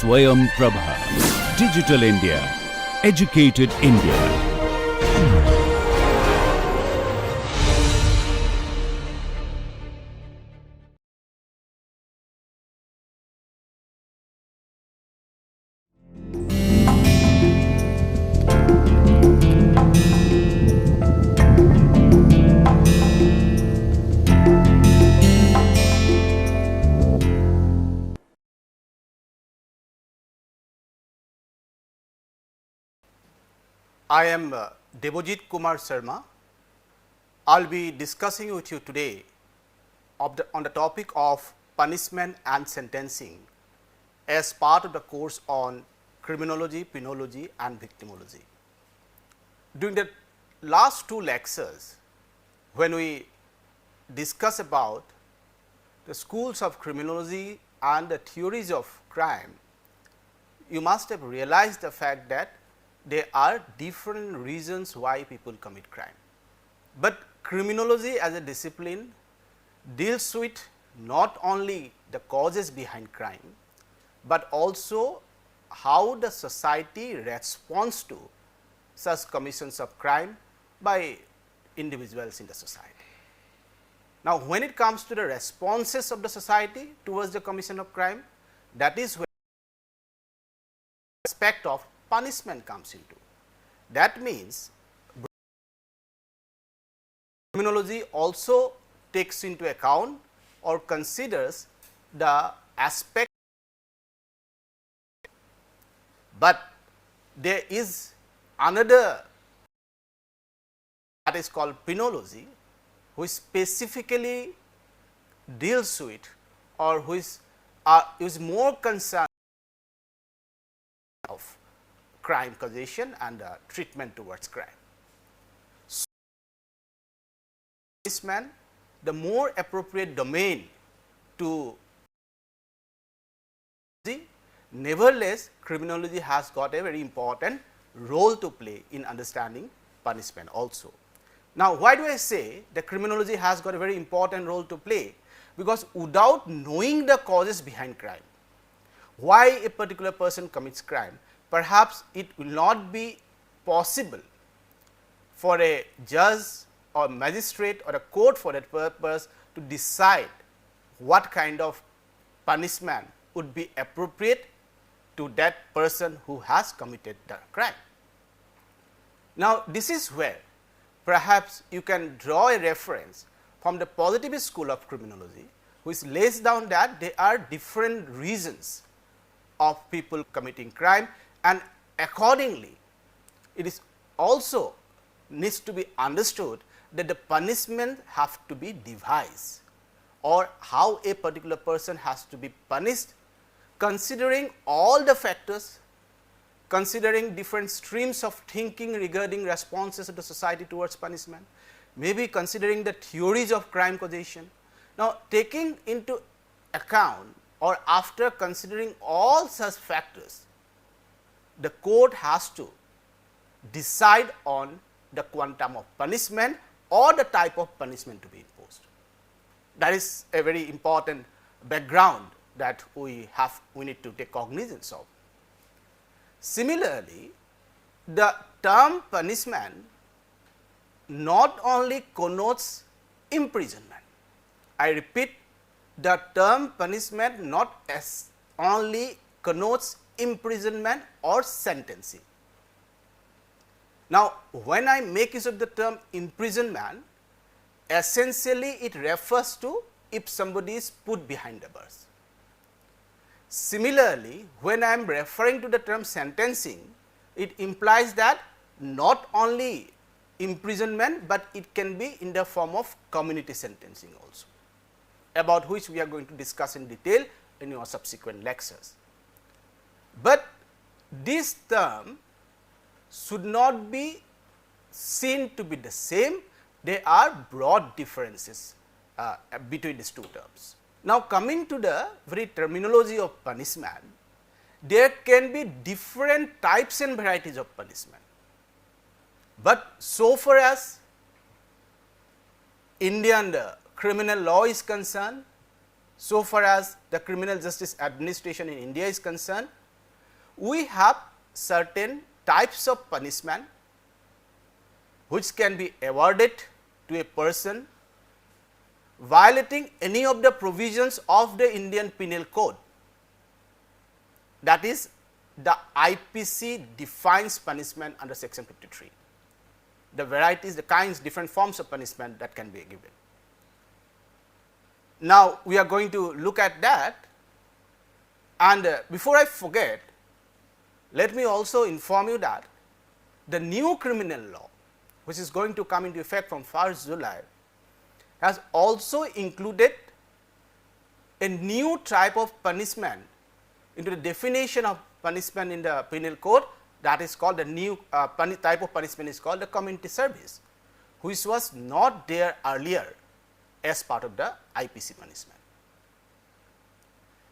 SwayamPrabha. Digital India. Educated India. I am Devojit Kumar Sharma. I will be discussing with you today on the topic of punishment and sentencing as part of the course on Criminology, Penology and Victimology. During the last two lectures, when we discuss about the schools of criminology and the theories of crime, you must have realized the fact that there are different reasons why people commit crime. But criminology as a discipline deals with not only the causes behind crime, but also how the society responds to such commissions of crime by individuals in the society. Now, when it comes to the responses of the society towards the commission of crime, that is where the aspect of punishment comes into. That means, criminology also takes into account or considers the aspect, but there is another that is called Penology, which specifically deals with or which is more concerned of crime causation and treatment towards crime. So, punishment, the more appropriate domain to nevertheless, criminology has got a very important role to play in understanding punishment also. Now, why do I say the criminology has got a very important role to play? Because without knowing the causes behind crime, why a particular person commits crime, perhaps it will not be possible for a judge or magistrate or a court for that purpose to decide what kind of punishment would be appropriate to that person who has committed the crime. Now, this is where perhaps you can draw a reference from the positivist school of criminology, which lays down that there are different reasons of people committing crime, and accordingly it is also needs to be understood that the punishment have to be devised or how a particular person has to be punished, considering all the factors, considering different streams of thinking regarding responses of the society towards punishment, maybe considering the theories of crime causation. Now, taking into account or after considering all such factors, the court has to decide on the quantum of punishment or the type of punishment to be imposed. That is a very important background that we need to take cognizance of. Similarly, the term punishment not only connotes imprisonment. I repeat, the term punishment not as only connotes imprisonment or sentencing. Now, when I make use of the term imprisonment, essentially it refers to if somebody is put behind the bars. Similarly, when I am referring to the term sentencing, it implies that not only imprisonment, but it can be in the form of community sentencing also, about which we are going to discuss in detail in your subsequent lectures. But this term should not be seen to be the same. There are broad differences between these two terms. Now, coming to the very terminology of punishment, there can be different types and varieties of punishment. But so far as Indian criminal law is concerned, so far as the criminal justice administration in India is concerned, we have certain types of punishment which can be awarded to a person violating any of the provisions of the Indian Penal Code. That is, the IPC defines punishment under section 53. The varieties, the kinds, different forms of punishment that can be given. Now, we are going to look at that, and before I forget, let me also inform you that the new criminal law, which is going to come into effect from 1st July, has also included a new type of punishment into the definition of punishment in the penal code, that is called the new type of punishment is called the community service, which was not there earlier as part of the IPC punishment.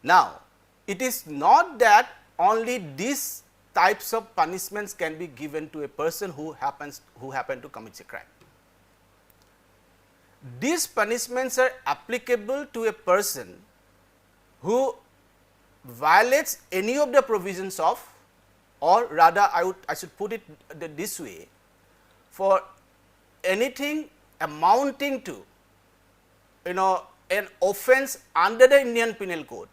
Now, it is not that only these types of punishments can be given to a person who happen to commit a crime. These punishments are applicable to a person who violates any of the provisions of, or rather I should put it this way, for anything amounting to an offence under the Indian Penal Code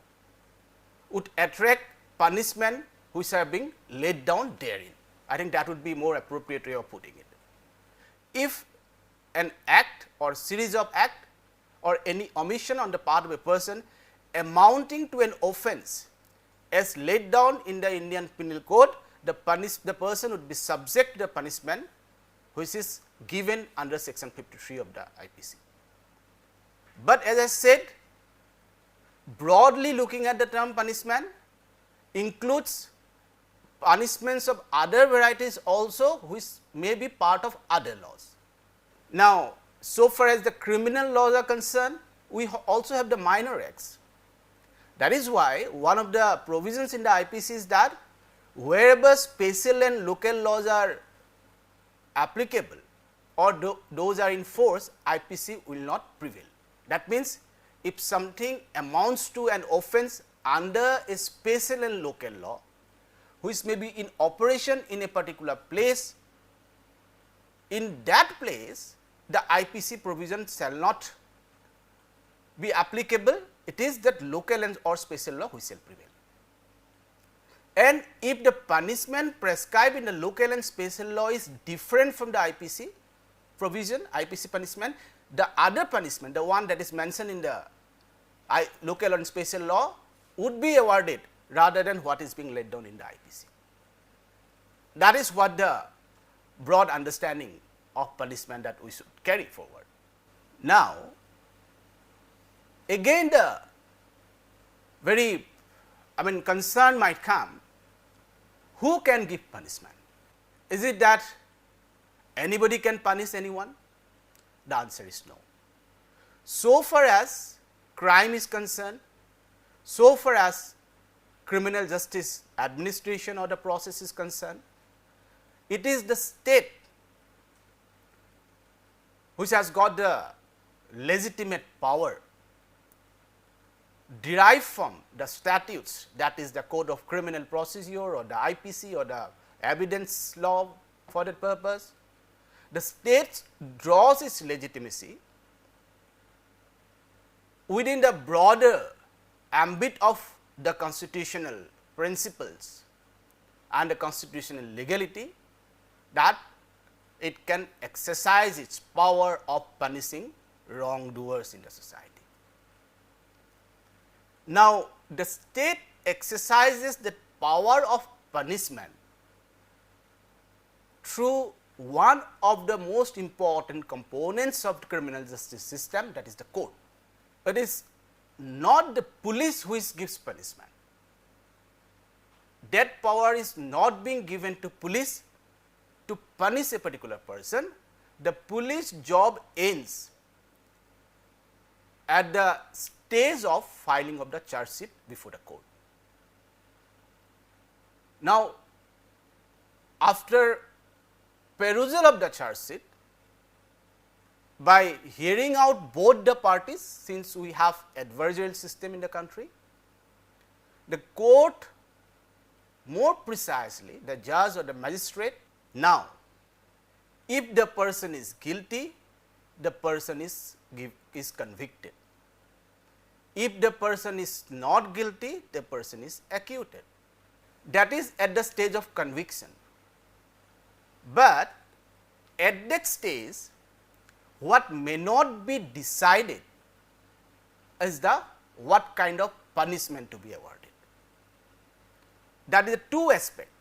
would attract punishment which are being laid down therein. I think that would be more appropriate way of putting it. If an act or series of act or any omission on the part of a person amounting to an offence as laid down in the Indian Penal Code, the person would be subject to the punishment which is given under section 53 of the IPC. But as I said, broadly looking at the term punishment includes punishments of other varieties also, which may be part of other laws. Now, so far as the criminal laws are concerned, we also have the minor acts. That is why one of the provisions in the IPC is that wherever special and local laws are applicable or those are in force, IPC will not prevail. That means, if something amounts to an offence under a special and local law, which may be in operation in a particular place, in that place the IPC provision shall not be applicable. It is that local and or special law which shall prevail. And if the punishment prescribed in the local and special law is different from the IPC provision, IPC punishment, the other punishment, the one that is mentioned in the local and special law, would be awarded rather than what is being laid down in the IPC. That is what the broad understanding of punishment that we should carry forward. Now, again the very concern might come, who can give punishment? Is it that anybody can punish anyone? The answer is no. So far as crime is concerned, so far as criminal justice administration or the process is concerned, it is the state which has got the legitimate power derived from the statutes, that is the Code of Criminal Procedure or the IPC or the evidence law for that purpose. The state draws its legitimacy within the broader ambit of the constitutional principles and the constitutional legality, that it can exercise its power of punishing wrongdoers in the society. Now, the state exercises the power of punishment through one of the most important components of the criminal justice system, that is the court. It is not the police which gives punishment. That power is not being given to police to punish a particular person. The police job ends at the stage of filing of the charge sheet before the court. Now, after perusal of the charge sheet, by hearing out both the parties, since we have adversarial system in the country, the court more precisely the judge or the magistrate. Now, if the person is guilty, the person is convicted. If the person is not guilty, the person is acquitted. That is at the stage of conviction. But at that stage, what may not be decided is the what kind of punishment to be awarded. That is the two aspects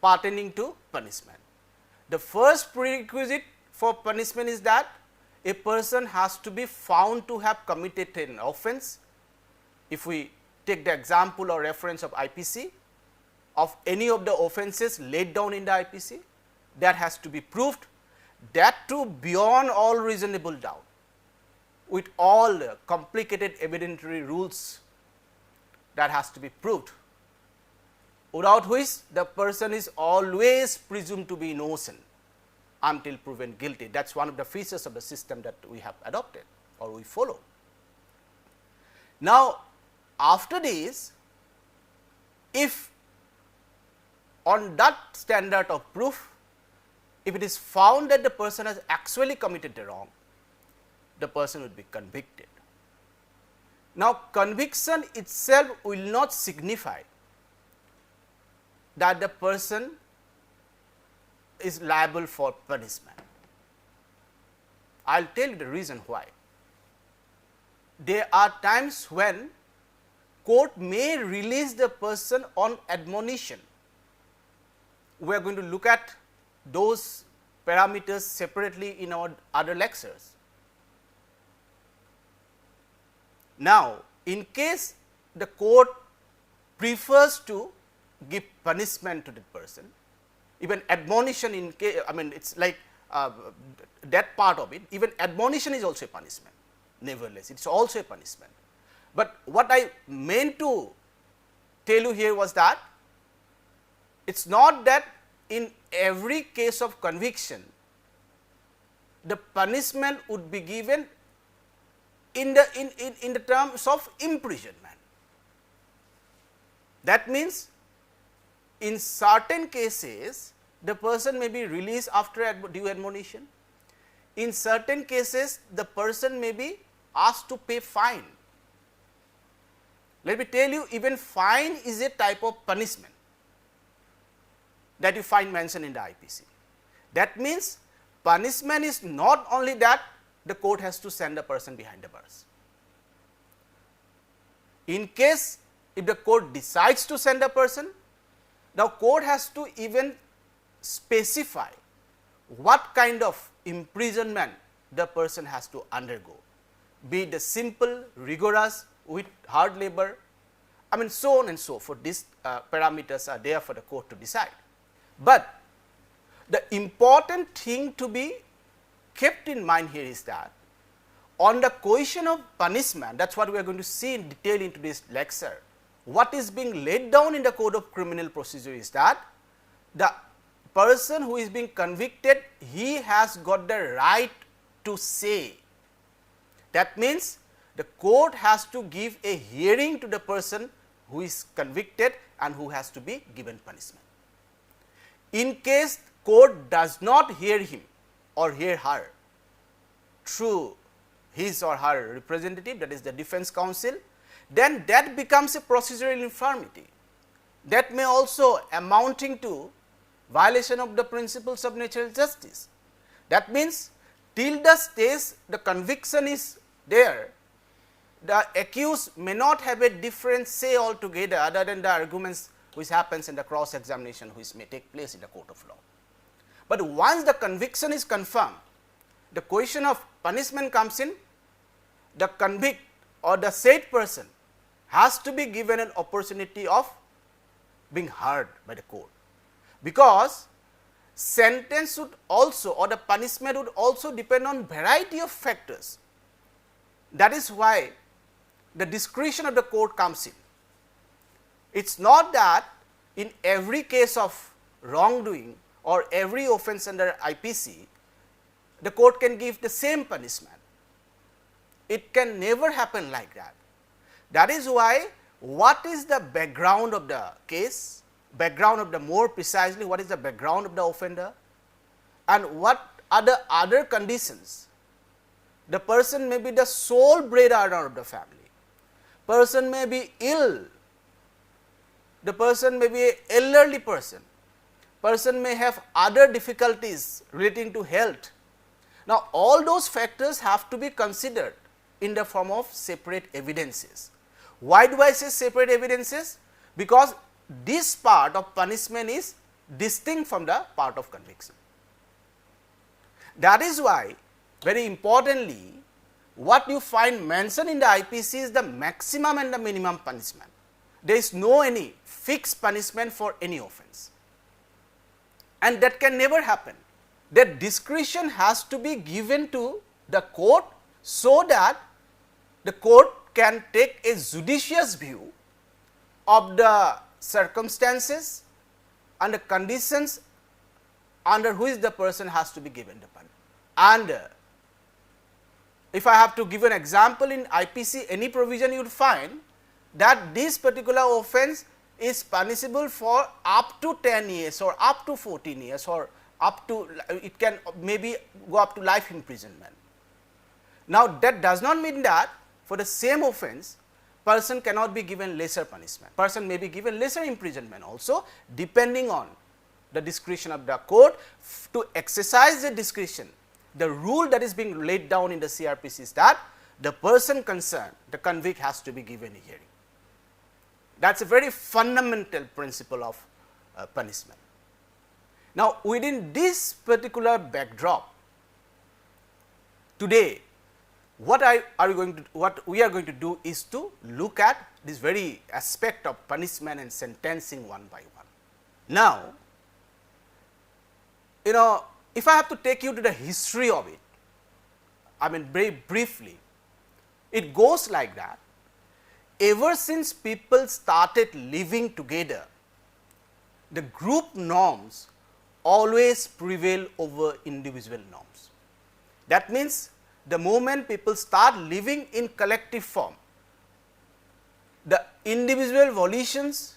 pertaining to punishment. The first prerequisite for punishment is that a person has to be found to have committed an offence. If we take the example or reference of IPC, of any of the offences laid down in the IPC, that has to be proved, that too beyond all reasonable doubt, with all the complicated evidentiary rules that has to be proved, without which the person is always presumed to be innocent until proven guilty. That is one of the features of the system that we have adopted or we follow. Now, after this, if on that standard of proof, if it is found that the person has actually committed the wrong, the person would be convicted. Now, conviction itself will not signify that the person is liable for punishment. I will tell you the reason why. There are times when court may release the person on admonition. We are going to look at those parameters separately in our other lectures. Now, in case the court prefers to give punishment to the person, even admonition in case, I mean it is like that part of it, even admonition is also a punishment, nevertheless it is also a punishment. But what I meant to tell you here was that it is not that in every case of conviction the punishment would be given in the terms of imprisonment. That means, in certain cases the person may be released after due admonition. In certain cases the person may be asked to pay fine. Let me tell you, even fine is a type of punishment that you find mentioned in the IPC. That means, punishment is not only that the court has to send the person behind the bars. In case if the court decides to send a person, the court has to even specify what kind of imprisonment the person has to undergo, be it the simple, rigorous, with hard labor, I mean so on and so forth. These parameters are there for the court to decide. But the important thing to be kept in mind here is that on the question of punishment, that is what we are going to see in detail in today's lecture. What is being laid down in the Code of Criminal Procedure is that the person who is being convicted, he has got the right to say. That means, the court has to give a hearing to the person who is convicted and who has to be given punishment. In case court does not hear him or hear her through his or her representative, that is the defense counsel, then that becomes a procedural infirmity. That may also amounting to violation of the principles of natural justice. That means, till the stage the conviction is there, the accused may not have a different say altogether other than the arguments which happens in the cross examination which may take place in the court of law. But once the conviction is confirmed, the question of punishment comes in, the convict or the said person has to be given an opportunity of being heard by the court, because sentence would also or the punishment would also depend on variety of factors. That is why the discretion of the court comes in. It is not that in every case of wrongdoing or every offence under IPC, the court can give the same punishment. It can never happen like that. That is why what is the background of the case, background of the more precisely what is the background of the offender, and what are the other conditions. The person may be the sole breadwinner of the family, person may be ill, the person may be an elderly person, person may have other difficulties relating to health. Now, all those factors have to be considered in the form of separate evidences. Why do I say separate evidences? Because this part of punishment is distinct from the part of conviction. That is why, very importantly, what you find mentioned in the IPC is the maximum and the minimum punishment. There is no any fixed punishment for any offence, and that can never happen. That discretion has to be given to the court, so that the court can take a judicious view of the circumstances and the conditions under which the person has to be given the punishment. And if I have to give an example, in IPC any provision you will find that this particular offence is punishable for up to 10 years or up to 14 years or up to, it can maybe go up to life imprisonment. Now, that does not mean that for the same offence person cannot be given lesser punishment, person may be given lesser imprisonment also, depending on the discretion of the court to exercise the discretion. The rule that is being laid down in the CRPC is that the person concerned, the convict, has to be given a hearing. That is a very fundamental principle of punishment. Now, within this particular backdrop, today what we are going to do is to look at this very aspect of punishment and sentencing one by one. Now, if I have to take you to the history of it, I mean very briefly, it goes like that. Ever since people started living together, the group norms always prevail over individual norms. That means, the moment people start living in collective form, the individual volitions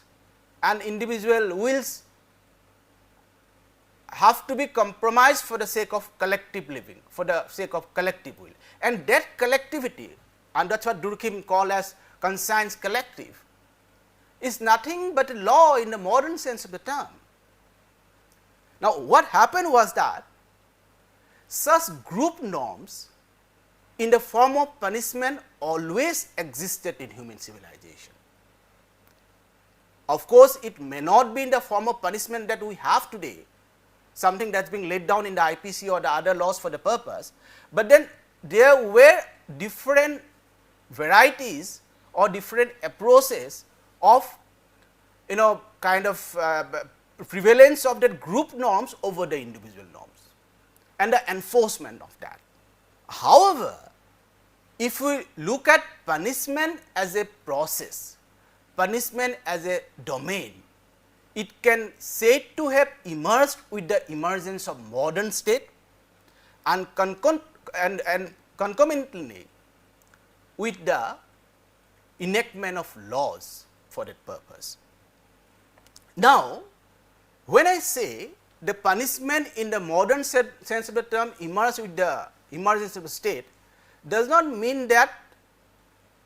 and individual wills have to be compromised for the sake of collective living, for the sake of collective will, and that collectivity, and that is what Durkheim called as conscience collective, is nothing but a law in the modern sense of the term. Now, what happened was that such group norms in the form of punishment always existed in human civilization. Of course, it may not be in the form of punishment that we have today, something that is being laid down in the IPC or the other laws for the purpose, but then there were different varieties or different approaches of kind of prevalence of that group norms over the individual norms and the enforcement of that. However, if we look at punishment as a process, punishment as a domain, it can said to have emerged with the emergence of modern state and concomitantly with the enactment of laws for that purpose. Now, when I say the punishment in the modern sense of the term emerged with the emergence of the state, does not mean that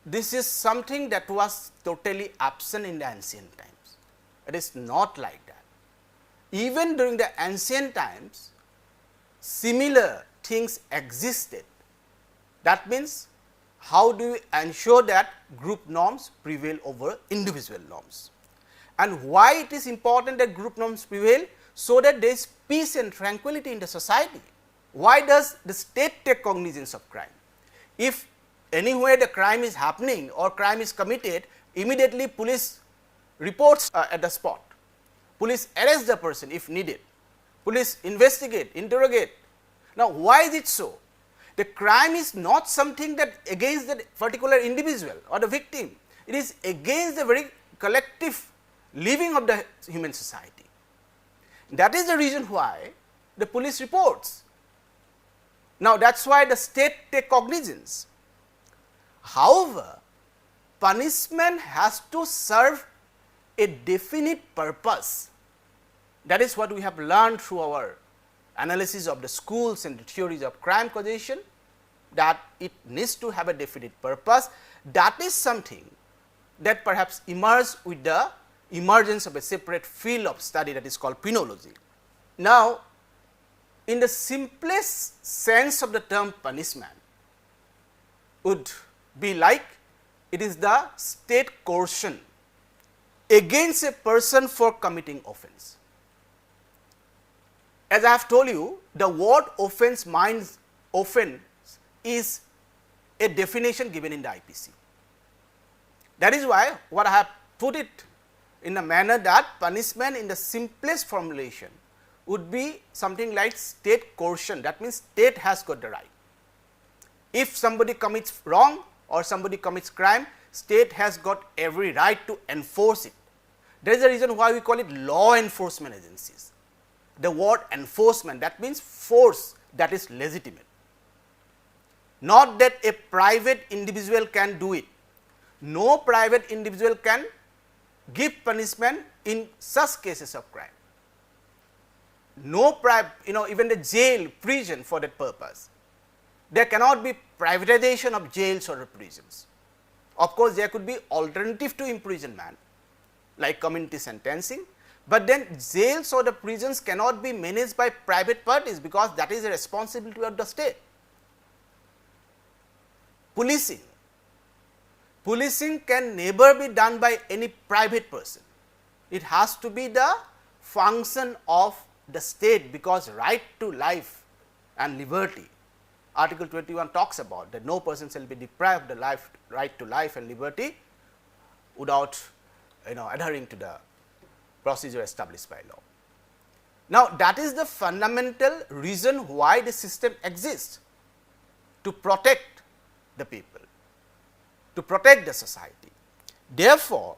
this is something that was totally absent in the ancient times. It is not like that. Even during the ancient times, similar things existed. That means, how do we ensure that group norms prevail over individual norms? And why it is important that group norms prevail? So that there is peace and tranquility in the society. Why does the state take cognizance of crime? If anywhere the crime is happening or crime is committed, immediately police reports at the spot, police arrest the person if needed, police investigate, interrogate. Now, why is it so? The crime is not something that against the particular individual or the victim, it is against the very collective living of the human society. That is the reason why the police reports. Now, that is why the state take cognizance. However, punishment has to serve a definite purpose. That is what we have learned through our analysis of the schools and the theories of crime causation, that it needs to have a definite purpose. That is something that perhaps emerged with the emergence of a separate field of study that is called Penology. Now, in the simplest sense of the term punishment would be like it is the state coercion against a person for committing offense. As I have told you, the word offense means offense is a definition given in the IPC. That is why what I have put it in a manner that punishment in the simplest formulation would be something like state coercion. That means state has got the right. If somebody commits wrong or somebody commits crime, state has got every right to enforce it. That is the reason why we call it law enforcement agencies. The word enforcement, that means force that is legitimate. Not that a private individual can do it. No private individual can give punishment in such cases of crime. No even the jail, prison for that purpose. There cannot be privatization of jails or prisons. Of course, there could be alternative to imprisonment like community sentencing, but then jails or the prisons cannot be managed by private parties because that is a responsibility of the state. Policing. Policing can never be done by any private person. It has to be the function of the state, because right to life and liberty, Article 21 talks about that no person shall be deprived of the right to life and liberty without adhering to the procedure established by law. Now, that is the fundamental reason why the system exists, to protect the people, to protect the society. Therefore,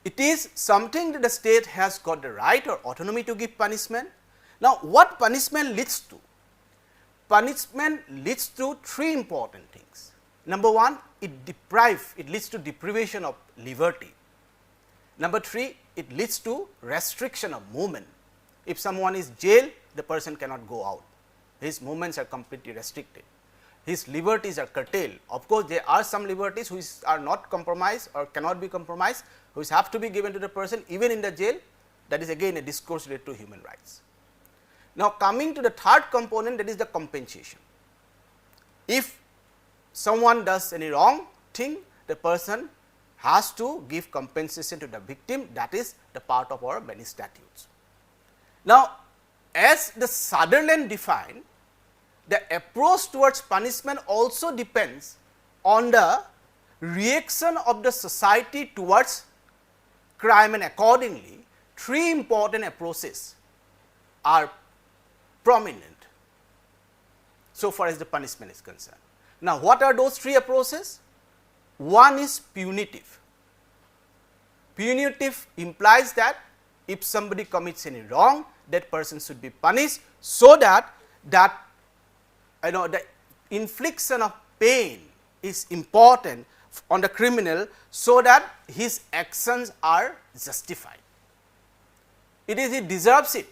it is something that the state has got the right or autonomy to give punishment. Now, what punishment leads to? Punishment leads to three important things. Number one, it leads to deprivation of liberty. Number three, it leads to restriction of movement. If someone is jailed, the person cannot go out. His movements are completely restricted. His liberties are curtailed. Of course, there are some liberties which are not compromised or cannot be compromised, which have to be given to the person even in the jail. That is again a discourse related to human rights. Now, coming to the third component, that is the compensation. If someone does any wrong thing, the person has to give compensation to the victim. That is the part of our many statutes. Now, as the Sutherland defined, the approach towards punishment also depends on the reaction of the society towards crime, and accordingly, three important approaches are prominent so far as the punishment is concerned. Now, what are those three approaches? One is punitive. Punitive implies that if somebody commits any wrong, that person should be punished so that the infliction of pain is important on the criminal so that his actions are justified. He deserves it.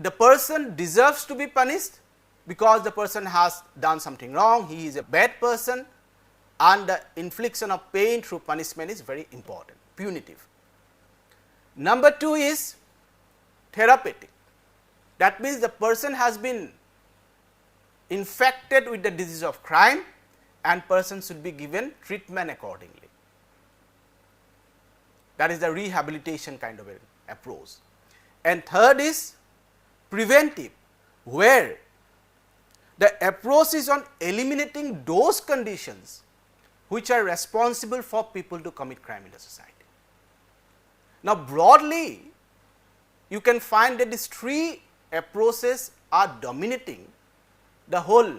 The person deserves to be punished because the person has done something wrong, he is a bad person, and the infliction of pain through punishment is very important, punitive. Number two is therapeutic. That means the person has been infected with the disease of crime and person should be given treatment accordingly. That is the rehabilitation kind of an approach. And third is preventive, where the approach is on eliminating those conditions which are responsible for people to commit crime in the society. Now, broadly, you can find that these three approaches are dominating the whole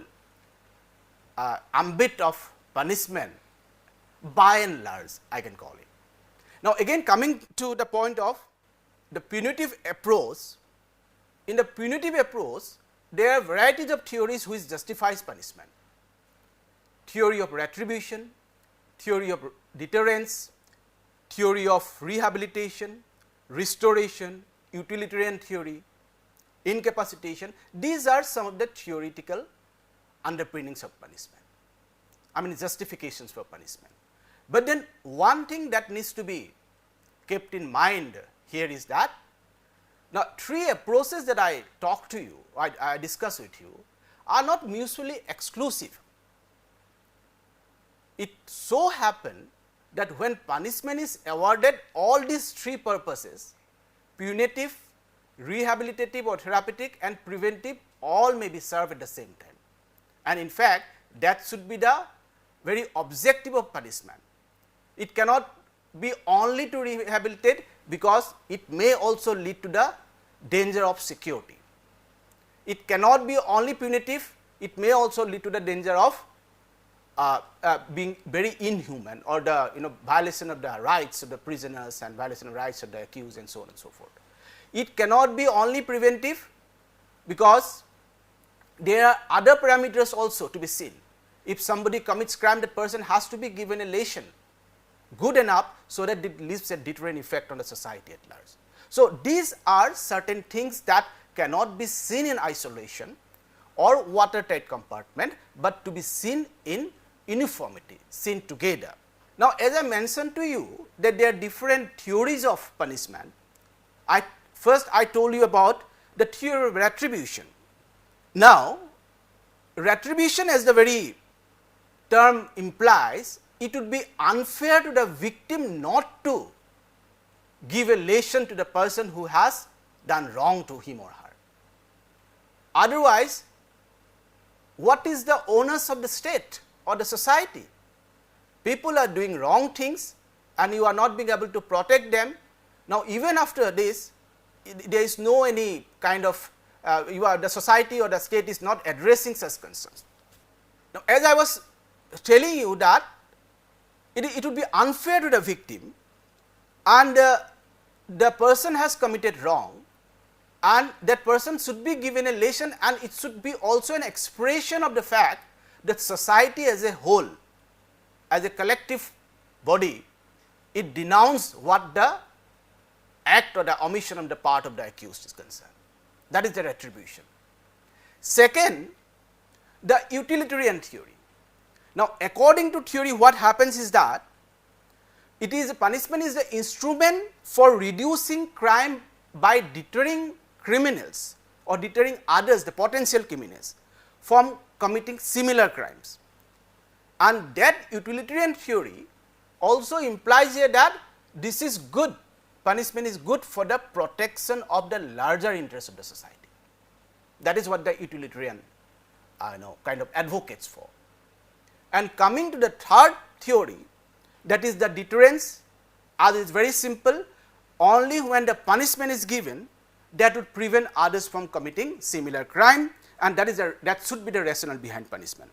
ambit of punishment by and large, I can call it. Now, again coming to the point of the punitive approach, in the punitive approach, there are varieties of theories which justifies punishment. Theory of retribution, theory of deterrence, theory of rehabilitation, restoration, utilitarian theory, incapacitation. These are some of the theoretical underpinnings of punishment, I mean justifications for punishment. But then one thing that needs to be kept in mind here is that now three approaches that I talk to you, I discuss with you, are not mutually exclusive. It so happen that when punishment is awarded, all these three purposes, punitive, rehabilitative or therapeutic and preventive, all may be served at the same time. And in fact, that should be the very objective of punishment. It cannot be only to rehabilitate, because it may also lead to the danger of security. It cannot be only punitive, it may also lead to the danger of being very inhuman, or the violation of the rights of the prisoners and violation of rights of the accused and so on and so forth. It cannot be only preventive, because there are other parameters also to be seen. If somebody commits crime, that person has to be given a lesson good enough so that it leaves a deterrent effect on the society at large. So, these are certain things that cannot be seen in isolation or watertight compartment, but to be seen in uniformity, seen together. Now, as I mentioned to you that there are different theories of punishment, first I told you about the theory of retribution. Now, retribution, as the very term implies, it would be unfair to the victim not to give a lesson to the person who has done wrong to him or her. Otherwise, what is the onus of the state or the society? People are doing wrong things and you are not being able to protect them. Now, even after this, there is no any kind of the society or the state is not addressing such concerns. Now, as I was telling you that it would be unfair to the victim, and the person has committed wrong, and that person should be given a lesson, and it should be also an expression of the fact that society as a whole, as a collective body, it denounces what the act or the omission on the part of the accused is concerned. That is the retribution. Second, the utilitarian theory. Now, according to theory, what happens is that it is punishment is the instrument for reducing crime by deterring criminals or deterring others, the potential criminals, from committing similar crimes. And that utilitarian theory also implies here that this is good, punishment is good for the protection of the larger interests of the society. That is what the utilitarian kind of advocates for. And coming to the third theory, that is the deterrence, as is very simple, only when the punishment is given that would prevent others from committing similar crime, and that should be the rationale behind punishment.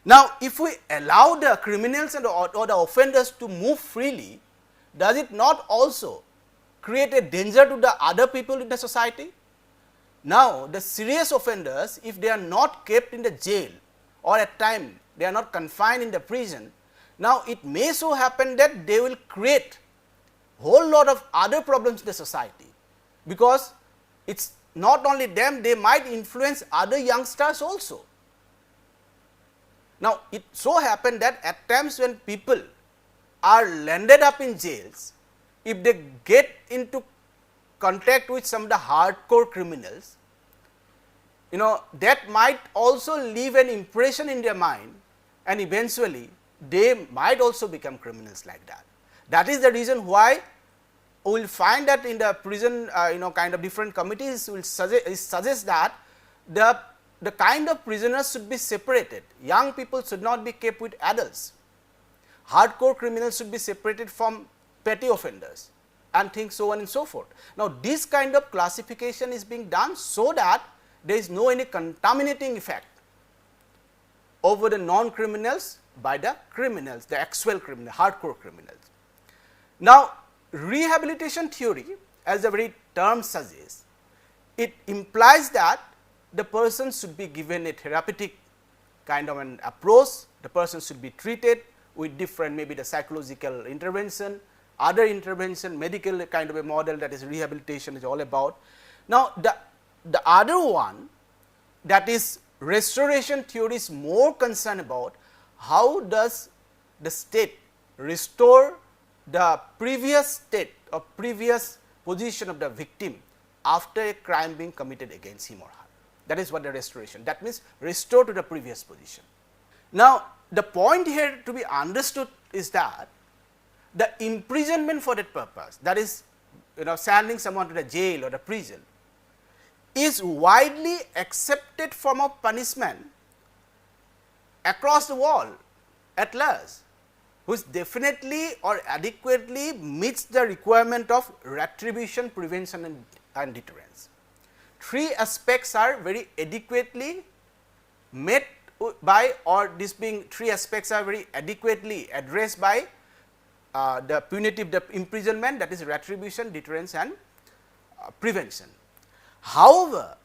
Now, if we allow the criminals and or the offenders to move freely, does it not also create a danger to the other people in the society? Now, the serious offenders, if they are not kept in the jail or at time they are not confined in the prison, now it may so happen that they will create whole lot of other problems in the society, because it is not only them, they might influence other youngsters also. Now, it so happen that at times when people are landed up in jails, if they get into contact with some of the hardcore criminals, that might also leave an impression in their mind, and eventually they might also become criminals like that. That is the reason why we will find that in the prison kind of different committees will suggest that the kind of prisoners should be separated. Young people should not be kept with adults. Hardcore criminals should be separated from petty offenders and things so on and so forth. Now, this kind of classification is being done so that there is no any contaminating effect over the non-criminals by the criminals, the actual criminal, hardcore criminals. Now, rehabilitation theory, as the very term suggests, it implies that the person should be given a therapeutic kind of an approach, the person should be treated with different maybe the psychological intervention, other intervention, medical kind of a model, that is rehabilitation is all about. Now, the other one, that is restoration theory, is more concerned about how does the state restore the previous state or previous position of the victim after a crime being committed against him or her. That is what the restoration, that means restore to the previous position. Now, the point here to be understood is that the imprisonment for that purpose, that is sending someone to the jail or the prison, is widely accepted form of punishment across the world at large, which definitely or adequately meets the requirement of retribution, prevention and deterrence. Three aspects are very adequately met by, or this being three aspects are very adequately addressed by the punitive, the imprisonment, that is retribution, deterrence and prevention. However,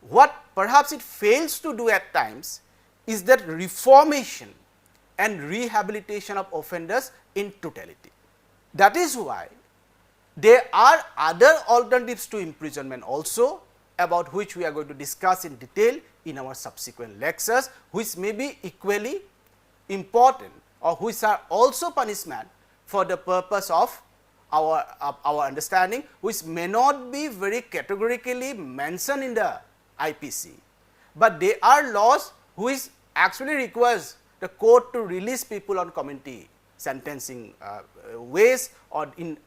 what perhaps it fails to do at times is that reformation and rehabilitation of offenders in totality. That is why there are other alternatives to imprisonment also, about which we are going to discuss in detail in our subsequent lectures, which may be equally important or which are also punishment for the purpose of our understanding, which may not be very categorically mentioned in the IPC, but they are laws which actually requires the court to release people on community sentencing ways, or in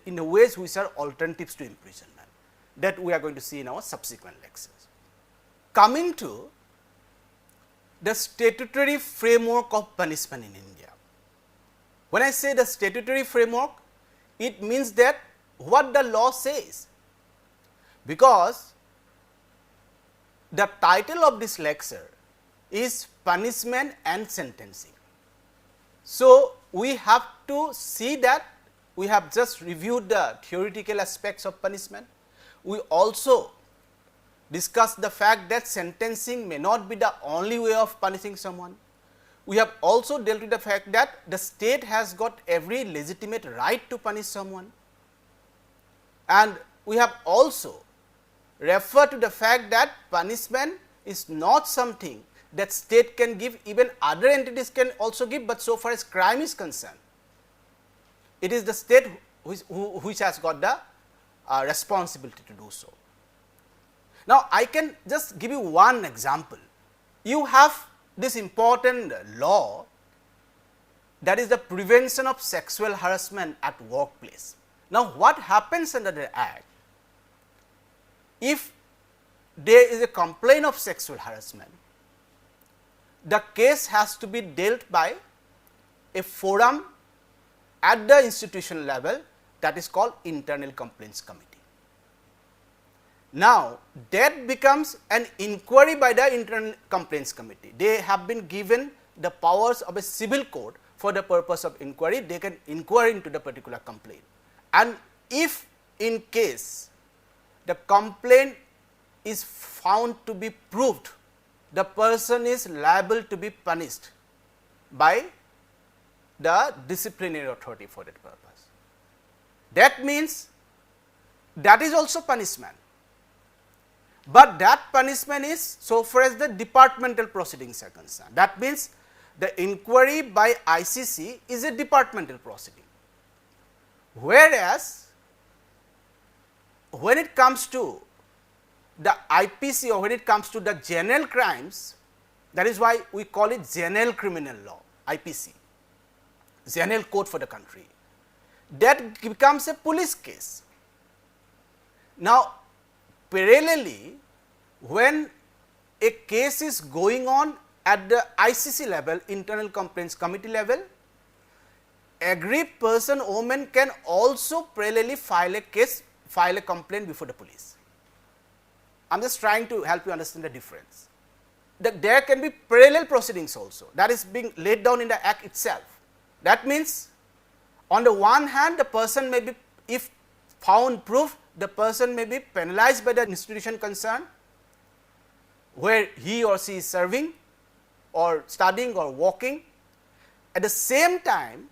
the ways which are alternatives to imprisonment, that we are going to see in our subsequent lectures. Coming to the statutory framework of punishment in India. When I say the statutory framework, it means that what the law says, because the title of this lecture is punishment and sentencing. So, we have to see that we have just reviewed the theoretical aspects of punishment. We also discussed the fact that sentencing may not be the only way of punishing someone. We have also dealt with the fact that the state has got every legitimate right to punish someone, and we have also referred to the fact that punishment is not something that state can give, even other entities can also give, but so far as crime is concerned, it is the state which has got the responsibility to do so. Now, I can just give you one example. You have this important law, that is the Prevention of Sexual Harassment at Workplace. Now, what happens under the act? If there is a complaint of sexual harassment, the case has to be dealt by a forum at the institution level, that is called Internal Complaints Committee. Now, that becomes an inquiry by the Internal Complaints Committee. They have been given the powers of a civil court for the purpose of inquiry. They can inquire into the particular complaint, and if in case the complaint is found to be proved, the person is liable to be punished by the disciplinary authority for that purpose. That means that is also punishment, but that punishment is so far as the departmental proceedings are concerned. That means the inquiry by ICC is a departmental proceeding, whereas when it comes to the IPC or when it comes to the general crimes, that is why we call it general criminal law, IPC, general code for the country, that becomes a police case. Now, parallelly, when a case is going on at the ICC level, Internal Complaints Committee level, aggrieved person, woman, can also parallelly file a case, file a complaint before the police. I am just trying to help you understand the difference. That there can be parallel proceedings also, that is being laid down in the act itself. That means, on the one hand, the person may be, if found proof, the person may be penalized by the institution concerned, where he or she is serving or studying or working, At the same time,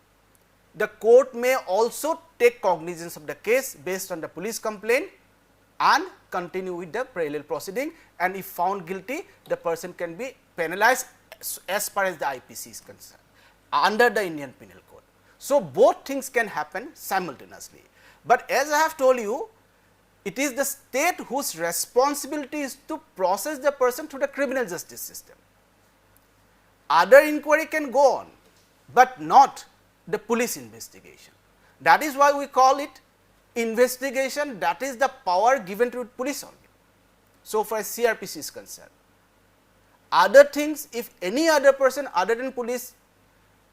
the court may also take cognizance of the case based on the police complaint and continue with the parallel proceeding, and if found guilty, the person can be penalized as far as the IPC is concerned under the Indian Penal Code. So, both things can happen simultaneously, but as I have told you, it is the state whose responsibility is to process the person through the criminal justice system. Other inquiry can go on, but not the police investigation. That is why we call it investigation, that is the power given to police only. So far as CRPC is concerned. Other things, if any other person other than police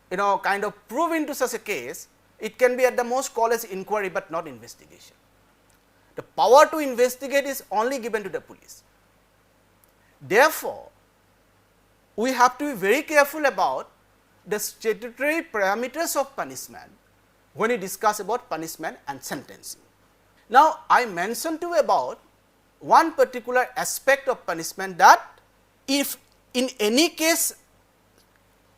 kind of prove into such a case, it can be at the most called as inquiry, but not investigation. The power to investigate is only given to the police. Therefore, we have to be very careful about the statutory parameters of punishment when we discuss about punishment and sentencing. Now, I mentioned to you about one particular aspect of punishment, that if in any case,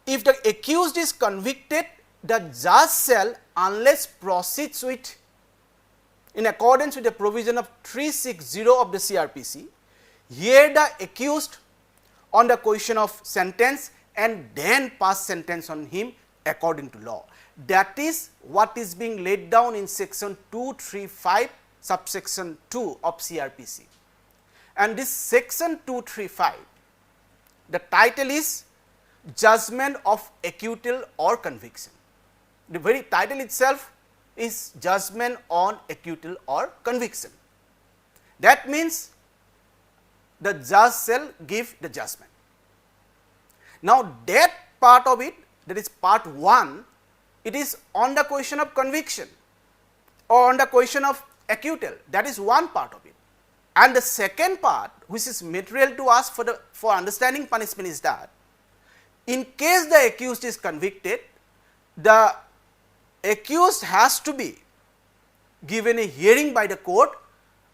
if the accused is convicted, the judge shall, unless proceeds with in accordance with the provision of 360 of the CRPC, hear the accused on the question of sentence and then pass sentence on him according to law. That is what is being laid down in section 235 subsection 2 of CRPC. And this section 235, the title is judgment of acquittal or conviction. The very title itself is judgment on acquittal or conviction. That means the judge shall give the judgment. Now, that part of it, that is part 1, it is on the question of conviction or on the question of acquittal, that is one part of it. And the second part, which is material to us for understanding punishment, is that in case the accused is convicted, the accused has to be given a hearing by the court,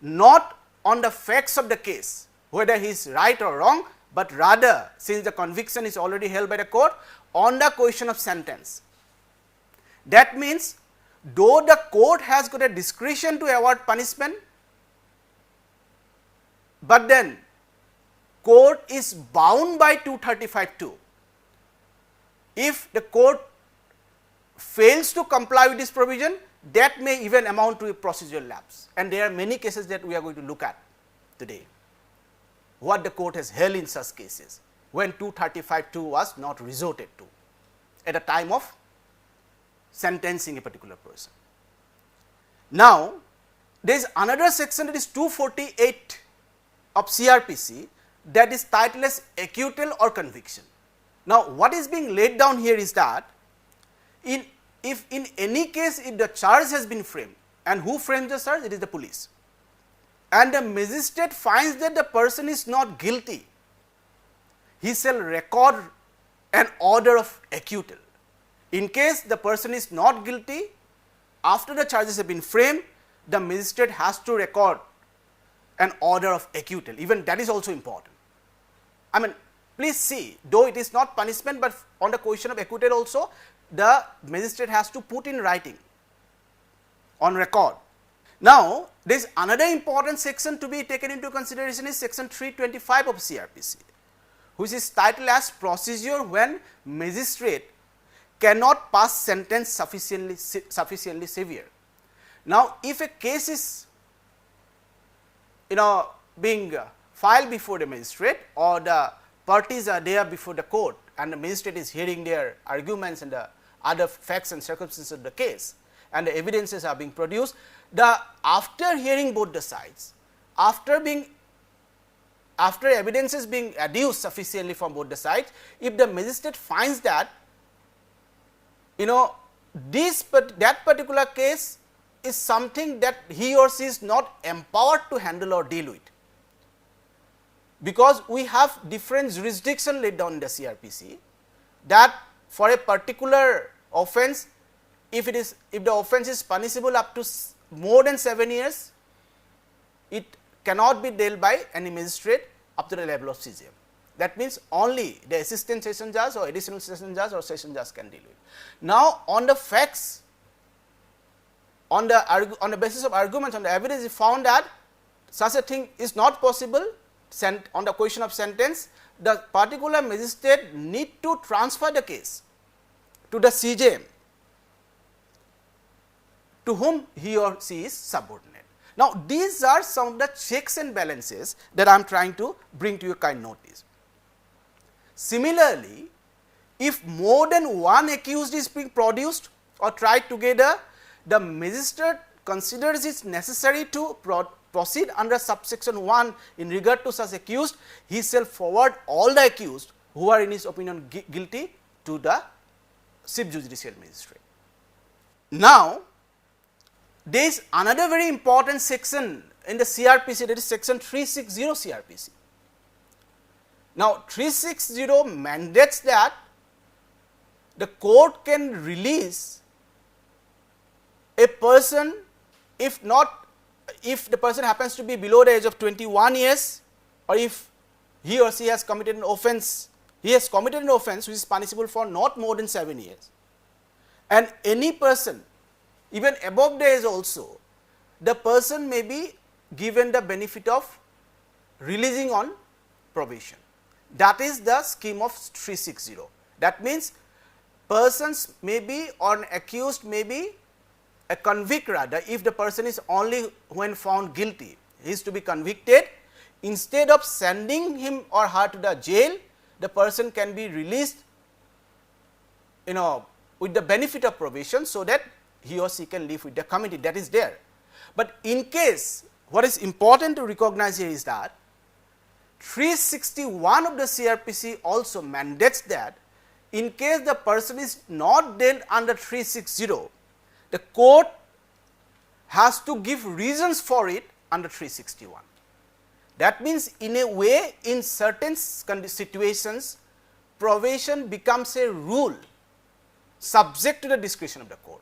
not on the facts of the case, whether he is right or wrong, but rather, since the conviction is already held by the court, on the question of sentence. That means, though the court has got a discretion to award punishment, but then court is bound by 235(2). If the court fails to comply with this provision, that may even amount to a procedural lapse, and there are many cases that we are going to look at today. What the court has held in such cases when 235(2) was not resorted to at a time of sentencing a particular person. Now, there is another section, that is 248 of CRPC, that is titled as acquittal or conviction. Now, what is being laid down here is that if in any case, if the charge has been framed, and who frames the charge? It is the police, and the magistrate finds that the person is not guilty, he shall record an order of acquittal. In case the person is not guilty, after the charges have been framed, the magistrate has to record an order of acquittal. Even that is also important. I mean, please see, though it is not punishment, but on the question of acquittal also, the magistrate has to put in writing on record. Now, there is another important section to be taken into consideration, is section 325 of CRPC, which is titled as procedure when magistrate cannot pass sentence sufficiently severe. Now, if a case is being filed before the magistrate, or the parties are there before the court, and the magistrate is hearing their arguments and the other facts and circumstances of the case, and the evidences are being produced, after hearing both the sides, after evidences being adduced sufficiently from both the sides, if the magistrate finds that that particular case is something that he or she is not empowered to handle or deal with, because we have different jurisdiction laid down in the CRPC, that for a particular offence, if the offence is punishable up to more than 7 years, it cannot be dealt by any magistrate up to the level of CJM. That means only the assistant session judge or additional session judge or session judge can deal with. Now, on the facts, on the basis of arguments, on the evidence, we found that such a thing is not possible. On the question of sentence, the particular magistrate need to transfer the case to the CJM, to whom he or she is subordinate. Now, these are some of the checks and balances that I am trying to bring to your kind notice. Similarly, if more than one accused is being produced or tried together, the magistrate considers it necessary to proceed under subsection 1 in regard to such accused, he shall forward all the accused who are in his opinion guilty to the chief judicial magistrate. Now, there is another very important section in the CRPC, that is section 360 CRPC. Now, 360 mandates that the court can release a person if the person happens to be below the age of 21 years, or if he or she has committed an offence, which is punishable for not more than 7 years. And any person even above the age also, the person may be given the benefit of releasing on probation. That is the scheme of 360. That means, persons may be, or an accused may be, a convict rather, if the person is only when found guilty, he is to be convicted. Instead of sending him or her to the jail, the person can be released, with the benefit of probation, so that he or she can live with the community that is there. But in case, what is important to recognize here is that 361 of the CRPC also mandates that in case the person is not dealt under 360, the court has to give reasons for it under 361. That means, in a way, in certain situations, probation becomes a rule subject to the discretion of the court.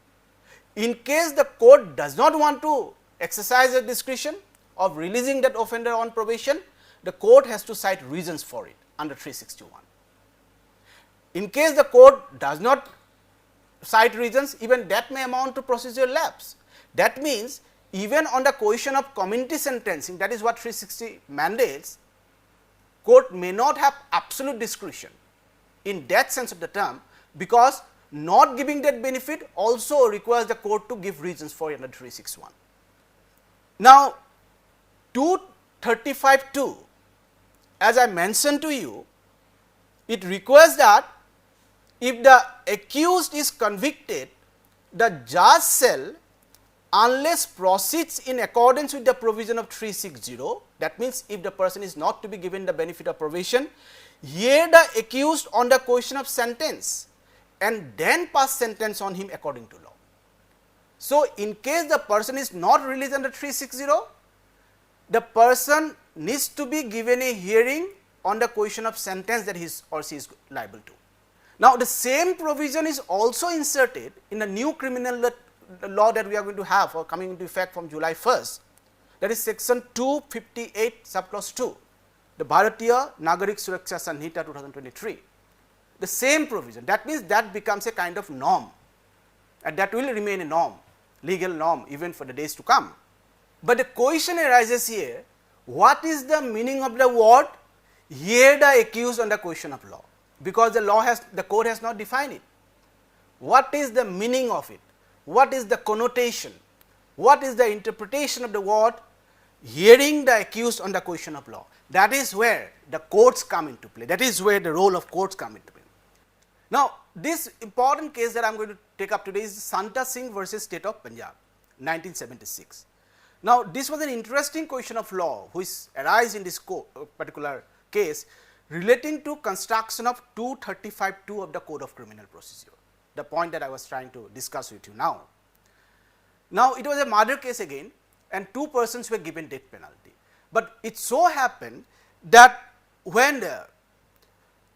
In case the court does not want to exercise the discretion of releasing that offender on probation, the court has to cite reasons for it under 361. In case the court does not cite reasons, even that may amount to procedural lapse. That means, even on the question of community sentencing, that is what 360 mandates, court may not have absolute discretion in that sense of the term, because not giving that benefit also requires the court to give reasons for it under 361. Now, 235(2), as I mentioned to you, it requires that if the accused is convicted, the judge shall, unless proceeds in accordance with the provision of 360, that means, if the person is not to be given the benefit of probation, hear the accused on the question of sentence and then pass sentence on him according to law. So, in case the person is not released under 360, the person needs to be given a hearing on the question of sentence that he or she is liable to. Now, the same provision is also inserted in the new criminal law that we are going to have or coming into effect from July 1st, that is section 258 subclause 2, the Bharatiya Nagarik Suraksha Sanhita 2023. The same provision, that means, that becomes a kind of norm, and that will remain a norm, legal norm even for the days to come. But the question arises here, what is the meaning of the word hear the accused on the question of law? Because the court has not defined it. What is the meaning of it? What is the connotation? What is the interpretation of the word hearing the accused on the question of law? That is where the courts come into play. That is where the role of courts come into play. Now, this important case that I am going to take up today is Santa Singh versus State of Punjab, 1976. Now, this was an interesting question of law which arises in this particular case relating to construction of 235(2) of the Code of Criminal Procedure, the point that I was trying to discuss with you now. Now, it was a murder case again, and 2 persons were given death penalty. But it so happened that when the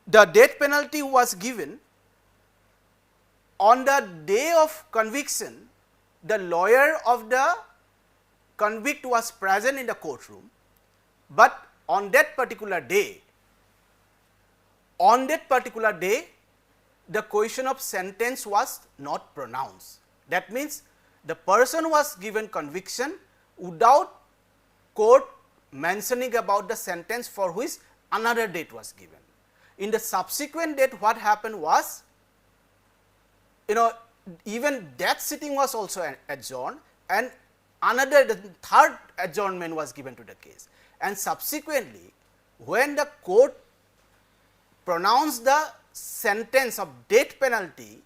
death penalty was given, on the day of conviction, the lawyer of the convict was present in the courtroom, but on that particular day, on that particular day the question of sentence was not pronounced. That means, the person was given conviction without court mentioning about the sentence for which another date was given. In the subsequent date, what happened was, even that sitting was also adjourned, and the third adjournment was given to the case. And subsequently, when the court pronounced the sentence of death penalty,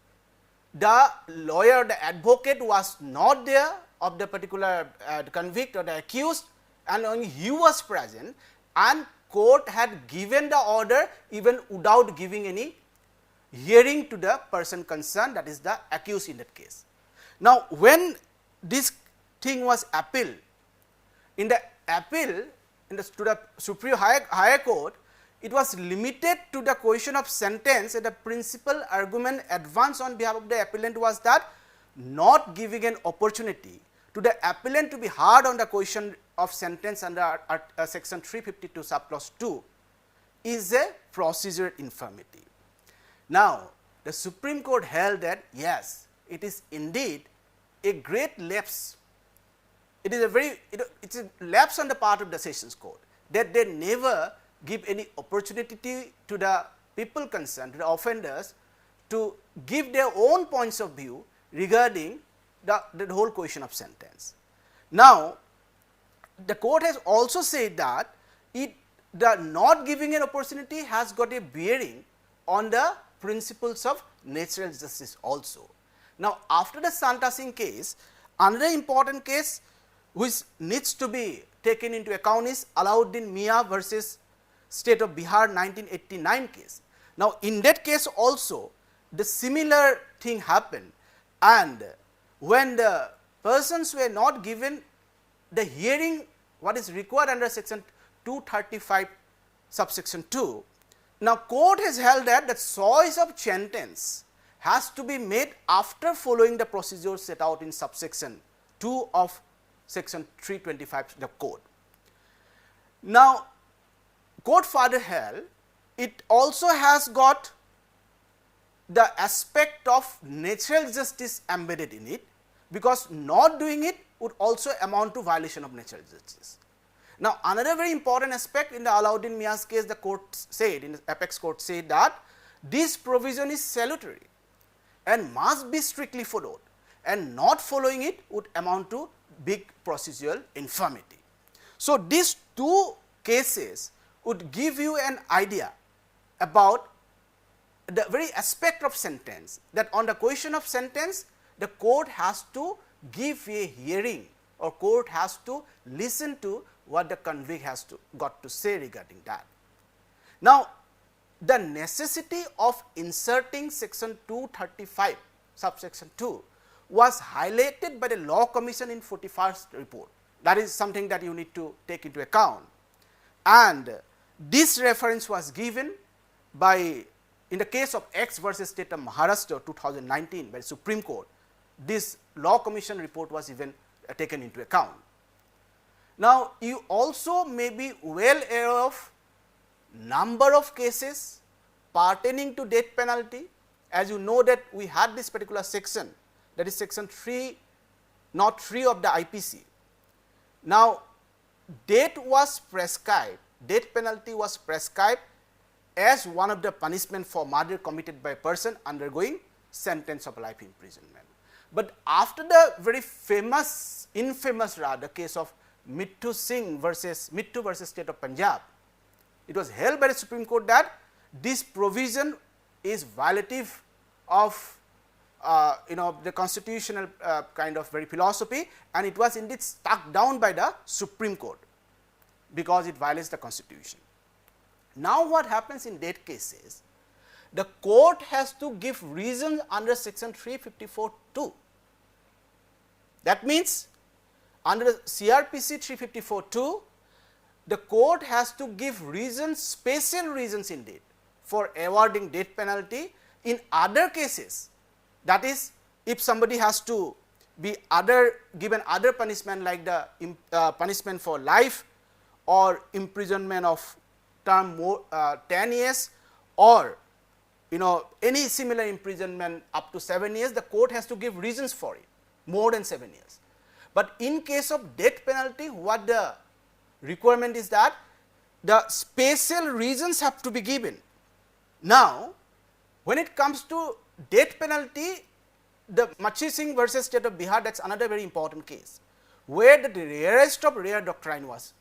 the lawyer, the advocate was not there of the particular convict or the accused, and only he was present, and court had given the order even without giving any hearing to the person concerned, that is the accused in that case. Now, when this thing was appealed, in the appeal to the Supreme Higher Court, it was limited to the question of sentence, and the principal argument advanced on behalf of the appellant was that not giving an opportunity to the appellant to be heard on the question of sentence under section 352 subclause 2 is a procedural infirmity. Now, the Supreme Court held that yes, it is indeed a great lapse. It is it's a lapse on the part of the Sessions Court, that they never give any opportunity to the people concerned, to the offenders, to give their own points of view regarding the whole question of sentence. Now, the court has also said that the not giving an opportunity has got a bearing on the principles of natural justice also. Now, after the Santa Singh case, another important case which needs to be taken into account is Alauddin Mia versus State of Bihar 1989 case. Now, in that case also the similar thing happened, and when the persons were not given the hearing what is required under section 235 subsection 2, now court has held that the choice of sentence has to be made after following the procedure set out in subsection 2 of section 325 of the code. Now, court further held it also has got the aspect of natural justice embedded in it, because not doing it would also amount to violation of natural justice. Now, another very important aspect in the Alauddin Mia's case, the court said, in the apex court said that this provision is salutary and must be strictly followed, and not following it would amount to big procedural infirmity. So, these two cases would give you an idea about the very aspect of sentence, that on the question of sentence the court has to give a hearing, or court has to listen to what the convict has got to say regarding that. Now, the necessity of inserting section 235 subsection 2 was highlighted by the Law Commission in 41st report. That is something that you need to take into account, and this reference was given by, in the case of X versus State of Maharashtra 2019 by the Supreme Court. This Law Commission report was even taken into account. Now, you also may be well aware of number of cases pertaining to death penalty. As you know that we had this particular section, that is section 303 of the IPC. Now, death was prescribed, death penalty was prescribed as one of the punishment for murder committed by a person undergoing sentence of life imprisonment. But after the very infamous rather case of Mittu versus State of Punjab, it was held by the Supreme Court that this provision is violative of the constitutional kind of very philosophy, and it was indeed struck down by the Supreme Court because it violates the constitution. Now, what happens in death cases, the court has to give reasons under section 354(2). That means, under CRPC 354(2), the court has to give reasons, special reasons indeed, for awarding death penalty in other cases. That is, if somebody has to be given other punishment like the punishment for life or imprisonment of term 10 years, or any similar imprisonment up to 7 years, the court has to give reasons for it, more than 7 years. But in case of death penalty, what the requirement is that the special reasons have to be given. Now, when it comes to death penalty, the Machi Singh versus State of Bihar, that is another very important case, where the rarest of rare doctrine was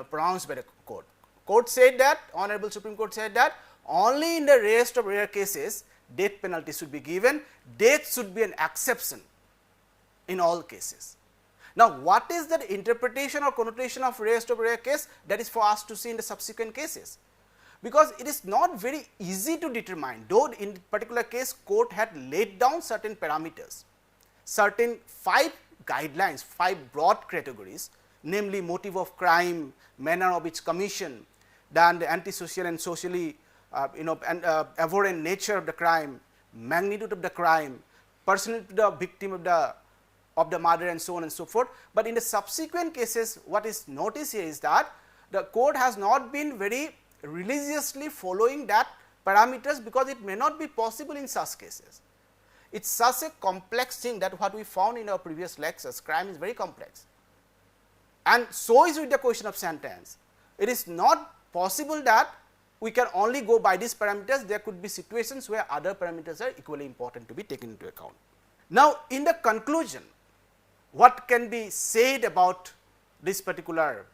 pronounced by the court. Court said that, Honorable Supreme Court said that only in the rarest of rare cases death penalty should be given, death should be an exception in all cases. Now, what is the interpretation or connotation of rarest of rare case? That is for us to see in the subsequent cases, because it is not very easy to determine, though in particular case court had laid down certain parameters, certain 5 guidelines, 5 broad categories, namely motive of crime, manner of its commission, then the antisocial and socially abhorrent nature of the crime, magnitude of the crime, personality of the victim of the murder, and so on and so forth. But in the subsequent cases, what is noticed here is that the court has not been very religiously following that parameters, because it may not be possible in such cases. It is such a complex thing that what we found in our previous lectures, crime is very complex, and so is with the question of sentence. It is not possible that we can only go by these parameters. There could be situations where other parameters are equally important to be taken into account. Now, in the conclusion, what can be said about this particular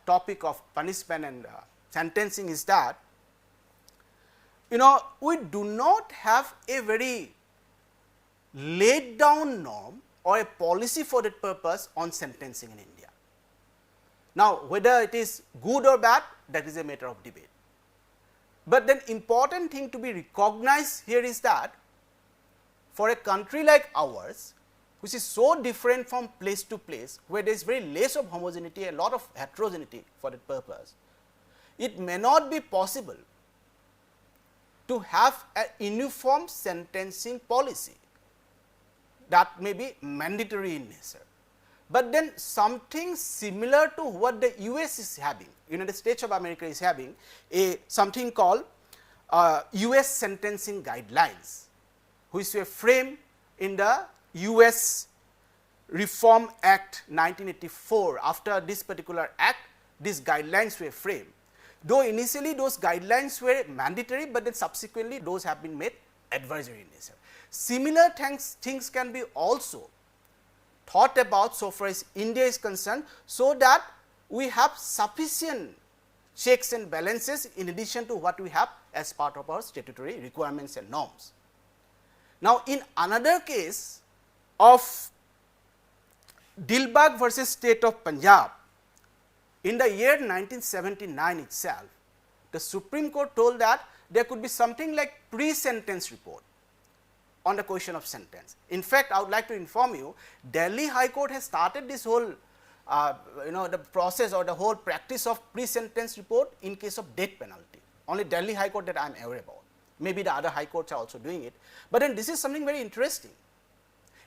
topic of punishment and sentencing is that we do not have a very laid down norm or a policy for that purpose on sentencing in India. Now, whether it is good or bad, that is a matter of debate. But then important thing to be recognized here is that for a country like ours, which is so different from place to place, where there is very less of homogeneity, a lot of heterogeneity for that purpose, it may not be possible to have a uniform sentencing policy that may be mandatory in nature. But then something similar to what the US is having, United States of America is having a something called US sentencing guidelines, which were framed in the US Reform Act 1984. After this particular act, these guidelines were framed. Though initially those guidelines were mandatory, but then subsequently those have been made advisory in nature. Similar things can be also thought about so far as India is concerned, so that we have sufficient checks and balances in addition to what we have as part of our statutory requirements and norms. Now, in another case of Dilbag versus State of Punjab, in the year 1979 itself, the Supreme Court told that there could be something like pre-sentence report on the question of sentence. In fact, I would like to inform you, Delhi High Court has started this whole the process or the whole practice of pre-sentence report in case of death penalty. Only Delhi High Court that I am aware about. Maybe the other high courts are also doing it. But then this is something very interesting.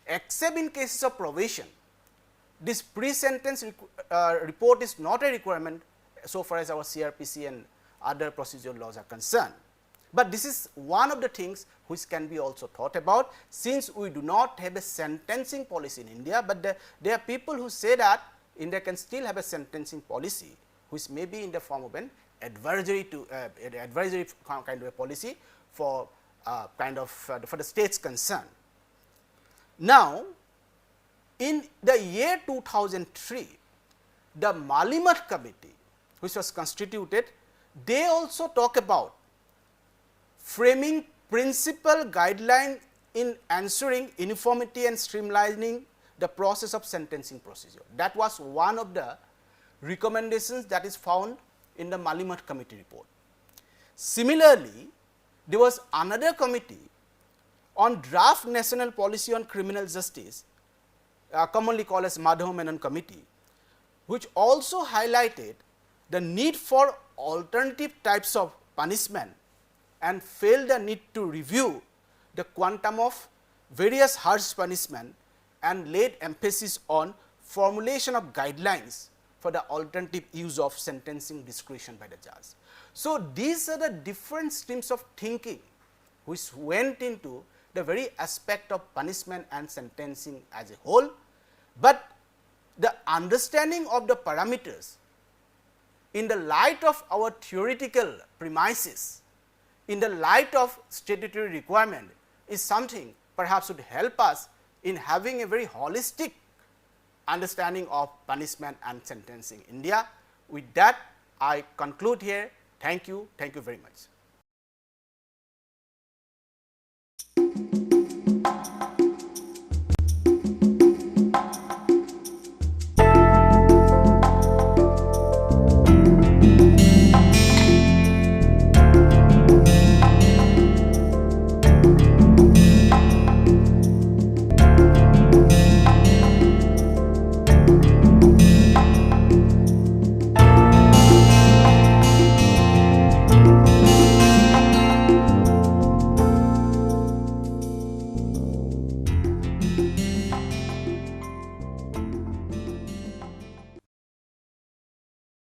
Except in cases of probation, this pre-sentence report is not a requirement so far as our CRPC and other procedural laws are concerned. But this is one of the things which can be also thought about, since we do not have a sentencing policy in India, but there are people who say that India can still have a sentencing policy which may be in the form of an advisory to advisory kind of a policy for for the states concerned. Now, in the year 2003, the Malimat committee which was constituted, they also talk about framing principal guideline in ensuring uniformity and streamlining the process of sentencing procedure. That was one of the recommendations that is found in the Malimat committee report. Similarly, there was another committee on draft national policy on criminal justice, commonly called as Madhav Menon committee, which also highlighted the need for alternative types of punishment and felt the need to review the quantum of various harsh punishment and laid emphasis on formulation of guidelines for the alternative use of sentencing discretion by the judge. So, these are the different streams of thinking which went into the very aspect of punishment and sentencing as a whole, but the understanding of the parameters in the light of our theoretical premises, in the light of statutory requirement is something perhaps would help us in having a very holistic understanding of punishment and sentencing in India. With that, I conclude here. Thank you very much.